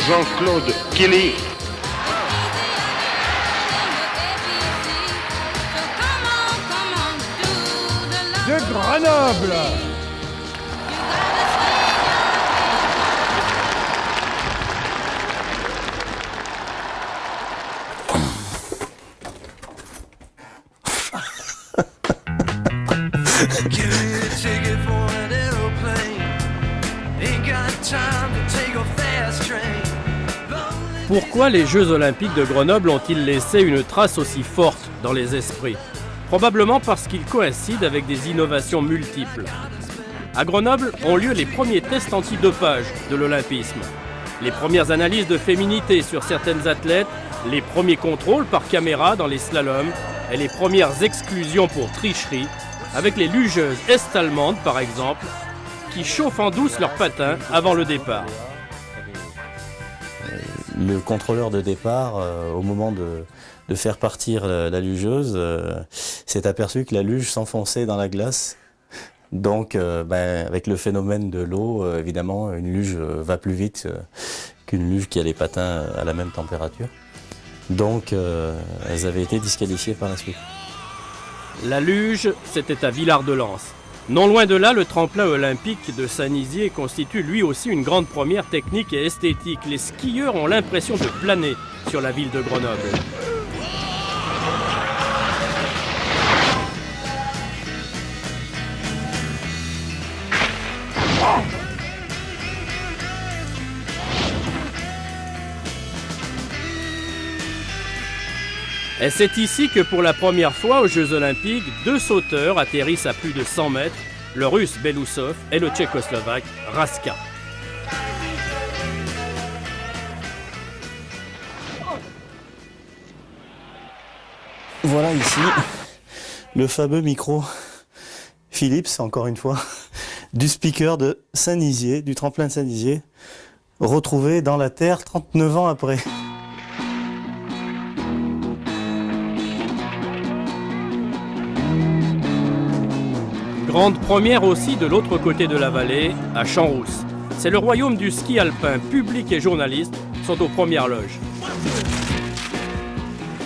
Jean-Claude Killy. De Grenoble. Pourquoi les Jeux Olympiques de Grenoble ont-ils laissé une trace aussi forte dans les esprits ? Probablement parce qu'ils coïncident avec des innovations multiples. À Grenoble ont lieu les premiers tests antidopage de l'olympisme, les premières analyses de féminité sur certaines athlètes, les premiers contrôles par caméra dans les slaloms et les premières exclusions pour tricherie, avec les lugeuses est-allemandes par exemple, qui chauffent en douce leurs patins avant le départ. Le contrôleur de départ, au moment de faire partir la lugeuse, s'est aperçu que la luge s'enfonçait dans la glace. Donc, avec le phénomène de l'eau, évidemment, une luge va plus vite qu'une luge qui a les patins à la même température. Donc, elles avaient été disqualifiées par la suite. La luge, c'était à Villard-de-Lans. Non loin de là, le tremplin olympique de Saint-Nizier constitue lui aussi une grande première technique et esthétique. Les skieurs ont l'impression de planer sur la ville de Grenoble. Et c'est ici que pour la première fois aux Jeux Olympiques, deux sauteurs atterrissent à plus de 100 mètres, le Russe Belousov et le Tchécoslovaque Raska. Voilà ici le fameux micro Philips, encore une fois, du speaker de Saint-Nizier, du tremplin de Saint-Nizier, retrouvé dans la terre 39 ans après. Grande première aussi de l'autre côté de la vallée, à Champs-Rousse. C'est le royaume du ski alpin. Public et journalistes sont aux premières loges.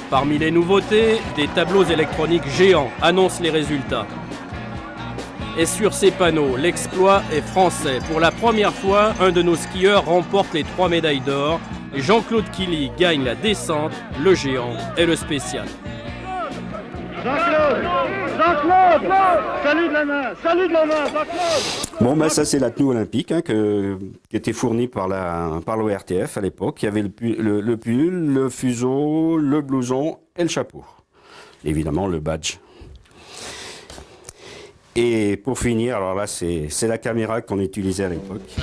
Parmi les nouveautés, des tableaux électroniques géants annoncent les résultats. Et sur ces panneaux, l'exploit est français. Pour la première fois, un de nos skieurs remporte les 3 médailles d'or. Jean-Claude Killy gagne la descente, le géant et le spécial. Jean-Claude, salut de la main, Jean-Claude. Bon, ça c'est la tenue olympique qui était fournie par l'ORTF à l'époque. Il y avait le pull, le fuseau, le blouson et le chapeau. Évidemment le badge. Et pour finir, alors là c'est la caméra qu'on utilisait à l'époque.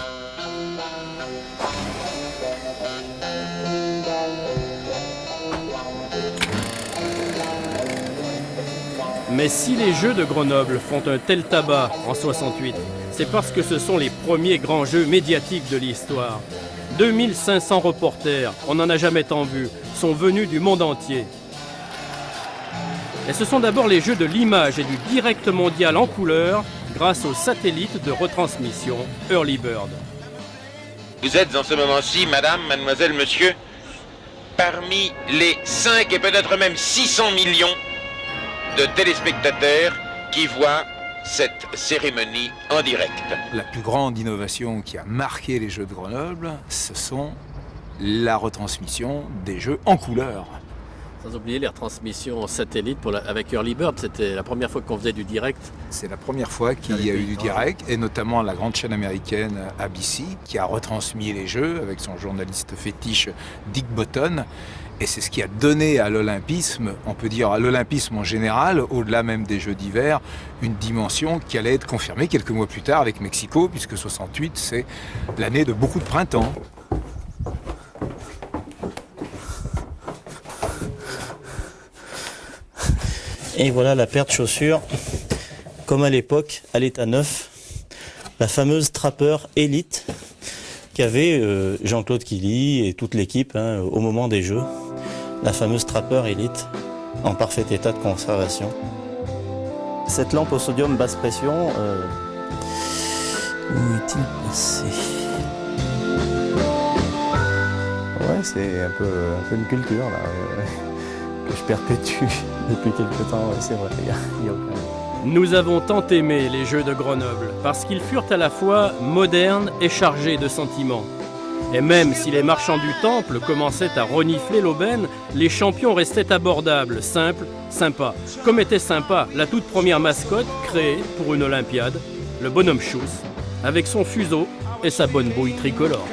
Mais si les Jeux de Grenoble font un tel tabac en 68, c'est parce que ce sont les premiers grands jeux médiatiques de l'histoire. 2500 reporters, on n'en a jamais tant vu, sont venus du monde entier. Et ce sont d'abord les Jeux de l'image et du direct mondial en couleur grâce au satellite de retransmission Early Bird. Vous êtes en ce moment-ci, madame, mademoiselle, monsieur, parmi les 5 et peut-être même 600 millions de téléspectateurs qui voient cette cérémonie en direct. La plus grande innovation qui a marqué les Jeux de Grenoble, ce sont la retransmission des Jeux en couleur. Sans oublier les retransmissions satellite avec Early Bird, c'était la première fois qu'on faisait du direct. C'est la première fois qu'il y a eu du direct, et notamment la grande chaîne américaine ABC, qui a retransmis les Jeux avec son journaliste fétiche Dick Button. Et c'est ce qui a donné à l'olympisme, on peut dire à l'olympisme en général, au-delà même des Jeux d'hiver, une dimension qui allait être confirmée quelques mois plus tard avec Mexico, puisque 68, c'est l'année de beaucoup de printemps. Et voilà la paire de chaussures, comme à l'époque, à l'état neuf. la fameuse Trapper Elite qu'avait Jean-Claude Killy et toute l'équipe au moment des Jeux. La fameuse Trapper Elite en parfait état de conservation. Cette lampe au sodium basse pression, où est-il passé? Ouais, c'est un peu une culture là, que je perpétue depuis quelques temps, ouais, c'est vrai, il y a aucun... Nous avons tant aimé les Jeux de Grenoble parce qu'ils furent à la fois modernes et chargés de sentiments. Et même si les marchands du temple commençaient à renifler l'aubaine, les champions restaient abordables, simples, sympas. Comme était sympa la toute première mascotte créée pour une Olympiade, le bonhomme Schuss, avec son fuseau et sa bonne bouille tricolore.